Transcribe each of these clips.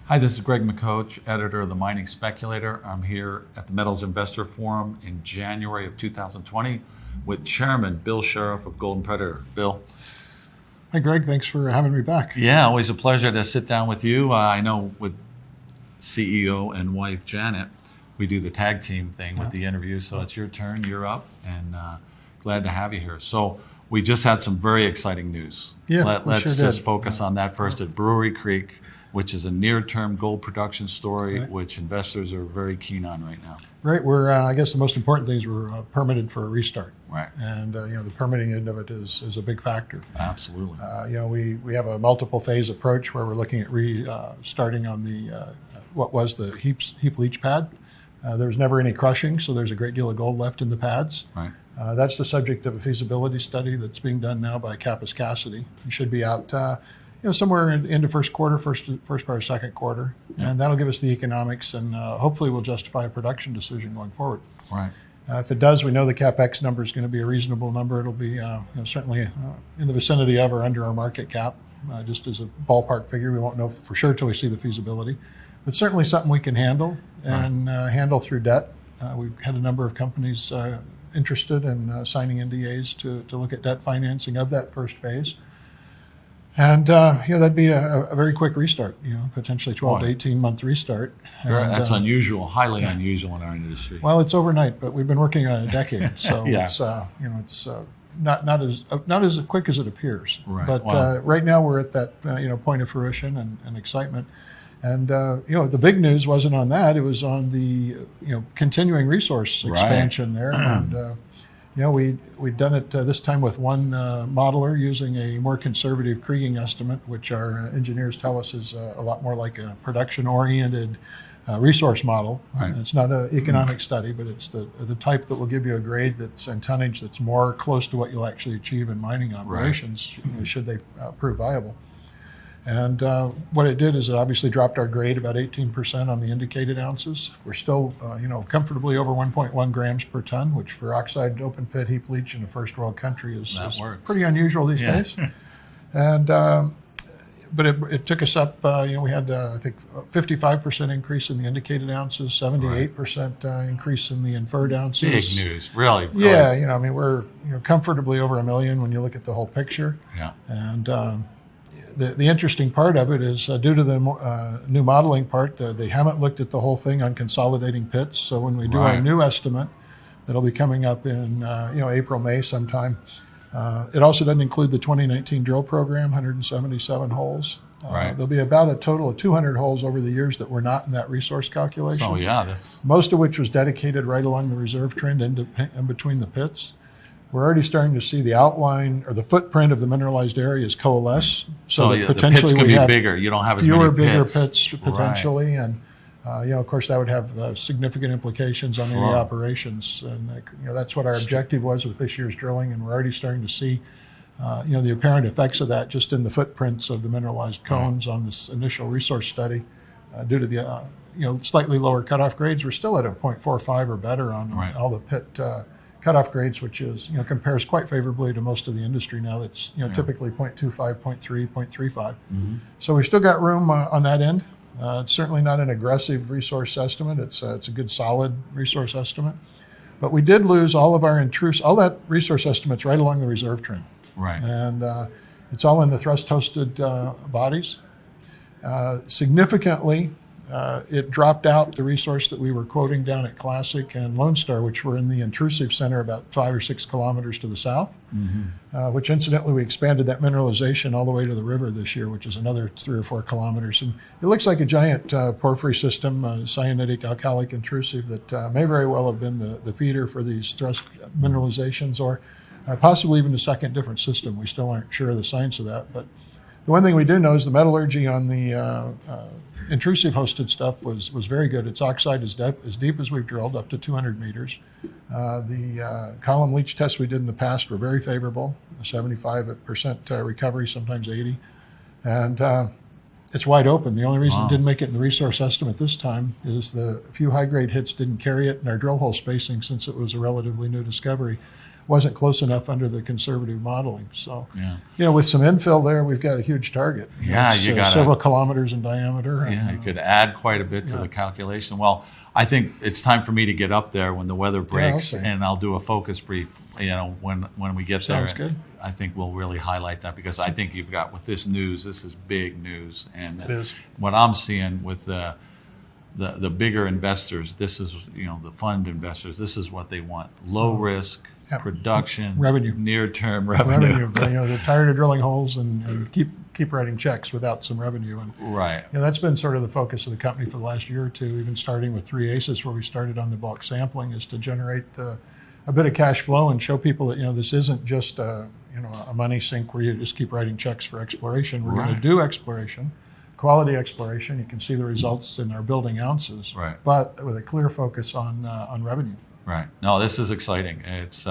Hi, this is Greg McCoach, editor of the Mining Speculator. I'm here at the Metals Investor Forum in January of 2020 with Chairman Bill Sheriff of Golden Predator. Bill. Hi, Greg. Thanks for having me back. Yeah, always a pleasure to sit down with you. I know with CEO and wife Janet, we do the tag team thing with the interview, so it's your turn, you're up, and glad to have you here. So we just had some very exciting news. Yeah, Let's sure just did. focus on that first at Brewery Creek, which is a near-term gold production story, Right. which investors are very keen on right now. Right. We're, I guess the most important thing is we're permitted for a restart. Right. And, the permitting end of it is a big factor. Absolutely. We have a multiple phase approach where we're looking at starting on the, what was the heap leach pad. There was never any crushing, so there's a great deal of gold left in the pads. Right. That's the subject of a feasibility study that's being done now by Kappas Cassidy. It should be out somewhere into first quarter, first part of second quarter, and that'll give us the economics, and hopefully will justify a production decision going forward. Right. If it does, we know the CapEx number is going to be a reasonable number. It'll be certainly in the vicinity of or under our market cap, just as a ballpark figure. We won't know for sure till we see the feasibility, but certainly something we can handle and handle through debt. We've had a number of companies interested in signing NDAs to look at debt financing of that first phase. And that'd be a very quick restart, potentially 12 to 18 month restart. That's unusual, highly unusual in our industry. Well, it's overnight, but we've been working on it a decade, so it's not as quick as it appears. Right. But right now we're at that point of fruition and excitement. And the big news wasn't on that; it was on the continuing resource expansion there. And we'd done it this time with one modeler using a more conservative kriging estimate, which our engineers tell us is a lot more like a production-oriented resource model. Right. It's not an economic study, but it's the type that will give you a grade and tonnage that's more close to what you'll actually achieve in mining operations, should they prove viable. And what it did is it obviously dropped our grade about 18% on the indicated ounces. We're still, comfortably over 1.1 grams per ton, which for oxide open pit heap leach in a first world country is pretty unusual these days. And but it took us up. We had I think 55% increase in the indicated ounces, 78% increase in the inferred ounces. Big news, really. Yeah, we're comfortably over 1 million when you look at the whole picture. Yeah. And the interesting part of it is due to the new modeling part, they haven't looked at the whole thing on consolidating pits. So when we do our new estimate, that'll be coming up in April, May sometime. It also doesn't include the 2019 drill program, 177 holes. There'll be about a total of 200 holes over the years that were not in that resource calculation. Oh yeah, that's most of which was dedicated right along the reserve trend in between the pits. We're already starting to see the outline or the footprint of the mineralized areas coalesce. So that potentially the pits could we be have bigger. You don't have as fewer, many bigger pits. pits potentially, and of course that would have significant implications on any operations. And that's what our objective was with this year's drilling, and we're already starting to see the apparent effects of that just in the footprints of the mineralized cones on this initial resource study. Due to the slightly lower cutoff grades, we're still at a 0.45 or better on all the pit cutoff grades, which is compares quite favorably to most of the industry now. That's typically 0.25, 0.3, 0.35. Mm-hmm. So we still got room on that end. It's certainly not an aggressive resource estimate. It's a good solid resource estimate, but we did lose all of our all that resource estimates right along the reserve trend. Right. And it's all in the thrust-hosted bodies. Significantly, it dropped out the resource that we were quoting down at Classic and Lone Star, which were in the intrusive center about 5 or 6 kilometers to the south, which incidentally we expanded that mineralization all the way to the river this year, which is another 3 or 4 kilometers. And it looks like a giant porphyry system, cyanitic alkalic intrusive that may very well have been the feeder for these thrust mineralizations, or possibly even a second different system. We still aren't sure of the science of that, but the one thing we do know is the metallurgy on the intrusive hosted stuff was very good. Its oxide is as deep as we've drilled, up to 200 meters. The column leach tests we did in the past were very favorable, 75% recovery, sometimes 80. And it's wide open. The only reason it didn't make it in the resource estimate this time is the few high-grade hits didn't carry it in our drill hole spacing, since it was a relatively new discovery. wasn't close enough under the conservative modeling. So, yeah. with some infill there, we've got a huge target. Yeah, it's, you got several kilometers in diameter. Yeah, you could add quite a bit to the calculation. Well, I think it's time for me to get up there when the weather breaks, and I'll do a focus brief. When we get there. Sounds good. I think we'll really highlight that, because I think you've got, with this news, this is big news, and it is. What I'm seeing with the bigger investors, this is, the fund investors, this is what they want: low risk, production, revenue, near-term revenue. They're tired of drilling holes and keep writing checks without some revenue. And right. That's been sort of the focus of the company for the last year or two, even starting with 3 Aces, where we started on the bulk sampling, is to generate a bit of cash flow and show people that this isn't just a money sink where you just keep writing checks for exploration. We're going to do exploration, quality exploration. You can see the results in our building ounces, but with a clear focus on revenue. Right. No, this is exciting. It's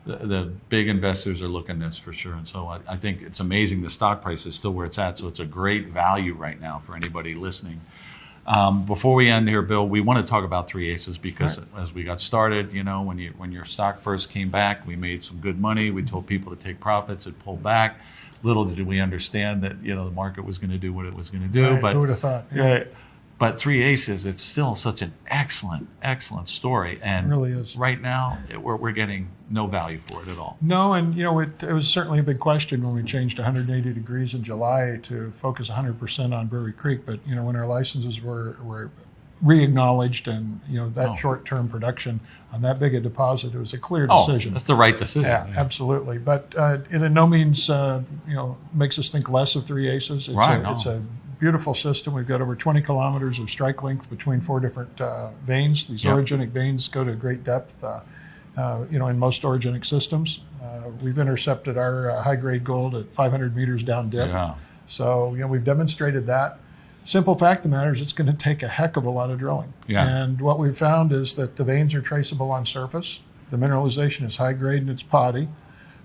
the big investors are looking at this for sure, and so I think it's amazing the stock price is still where it's at. So it's a great value right now for anybody listening. Before we end here, Bill, we want to talk about 3 Aces, because as we got started, when your stock first came back, we made some good money. We told people to take profits. It pulled back. Little did we understand that the market was going to do what it was going to do. Right, but who would have thought? But 3 Aces, it's still such an excellent story, and it really is. Right now we're getting no value for it at all. No, and it was certainly a big question when we changed 180 degrees in July to focus 100% on Brewery Creek. But when our licenses were re-acknowledged, and that short-term production on that big a deposit, it was a clear decision. That's the right decision. Yeah, absolutely. But it in no means makes us think less of 3 Aces. It's a beautiful system. We've got over 20 kilometers of strike length between 4 different veins. These orogenic veins go to great depth, in most orogenic systems. We've intercepted our high-grade gold at 500 meters down dip. Yeah. So, we've demonstrated that. Simple fact of the matter is it's going to take a heck of a lot of drilling. Yeah. And what we've found is that the veins are traceable on surface. The mineralization is high-grade and it's potty.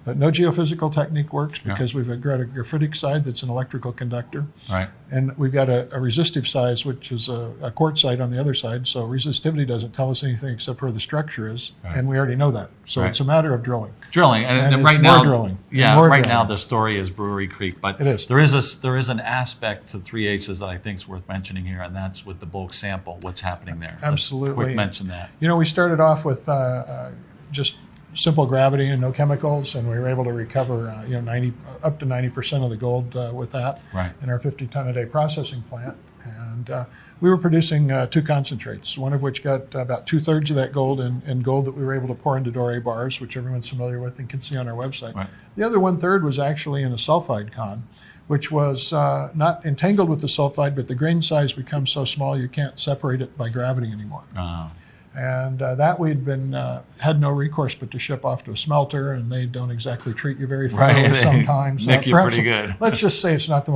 But no geophysical technique works, because we've got a graphitic side that's an electrical conductor. Right. And we've got a resistive side, which is a quartz side on the other side. So resistivity doesn't tell us anything except where the structure is. Right. And we already know that. So it's a matter of drilling. And right now, drilling. Yeah, right now the story is Brewery Creek. But it is. There is an aspect to 3 Aces that I think is worth mentioning here, and that's with the bulk sample. What's happening there? Absolutely. Quick mention that. We started off with just simple gravity and no chemicals, and we were able to recover up to 90% of the gold with that in our 50-ton-a-day processing plant. And we were producing 2 concentrates, one of which got about 2/3 of that gold in gold that we were able to pour into doré bars, which everyone's familiar with and can see on our website. Right. The other 1/3 was actually in a sulfide con, which was not entangled with the sulfide, but the grain size becomes so small you can't separate it by gravity anymore. And that we'd had no recourse but to ship off to a smelter, and they don't exactly treat you very fairly sometimes. Nick you pretty good. Let's just say it's not the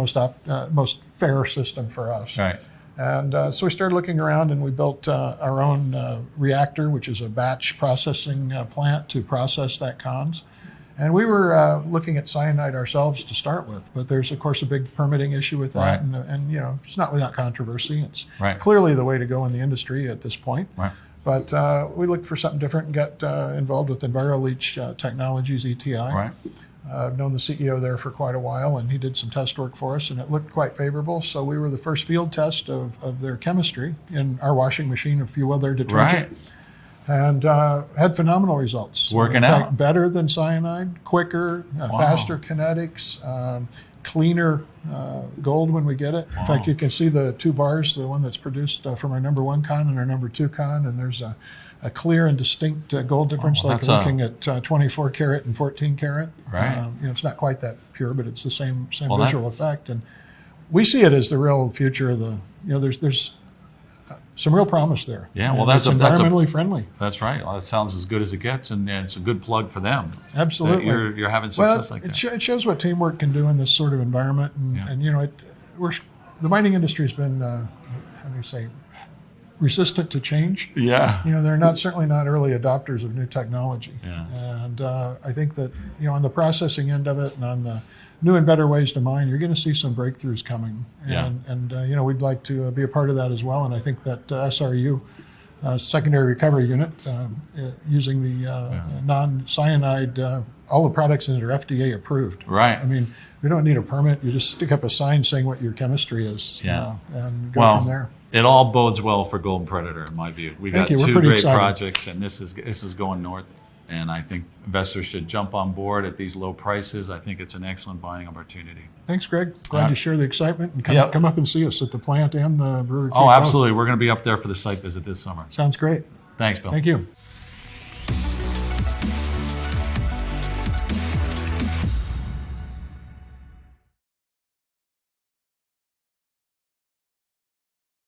most fair system for us. Right. And so we started looking around, and we built our own reactor, which is a batch processing plant to process that cons. And we were looking at cyanide ourselves to start with, but there's, of course, a big permitting issue with that. And it's not without controversy. It's clearly the way to go in the industry at this point. Right. But we looked for something different and got involved with EnviroLeach Technologies, ETI. Right. I've known the CEO there for quite a while, and he did some test work for us, and it looked quite favorable. So we were the first field test of their chemistry in our washing machine, a few other detergent. And had phenomenal results. Working out. Fact, better than cyanide, quicker, faster kinetics, cleaner gold when we get it. In fact, you can see the 2 bars, the one that's produced from our number 1 con and our number 2 con, and there's a clear and distinct gold difference, like looking at 24 karat and 14 karat. Right. It's not quite that pure, but it's the same visual effect. And we see it as the real future of the, there's some real promise there. Yeah, well, that's environmentally friendly. That's right. Well, that sounds as good as it gets, and it's a good plug for them. Absolutely. You're having success like that. It shows what teamwork can do in this sort of environment, and the mining industry has been, resistant to change. Yeah. They're certainly not early adopters of new technology. Yeah. And I think that, on the processing end of it and on the new and better ways to mine, you're going to see some breakthroughs coming. And we'd like to be a part of that as well. And I think that SRU secondary recovery unit using the non-cyanide, all the products in it are FDA approved. Right. I mean, we don't need a permit. You just stick up a sign saying what your chemistry is, and go from there. It all bodes well for Golden Predator, in my view. We got Thank you. We're two pretty great excited. projects, and this is going north. And I think investors should jump on board at these low prices. I think it's an excellent buying opportunity. Thanks, Greg. Glad to share the excitement, and Yep. come up and see us at the plant and the Brewery Creek. Oh, absolutely. We're going to be up there for the site visit this summer. Sounds great. Thanks, Bill. Thank you.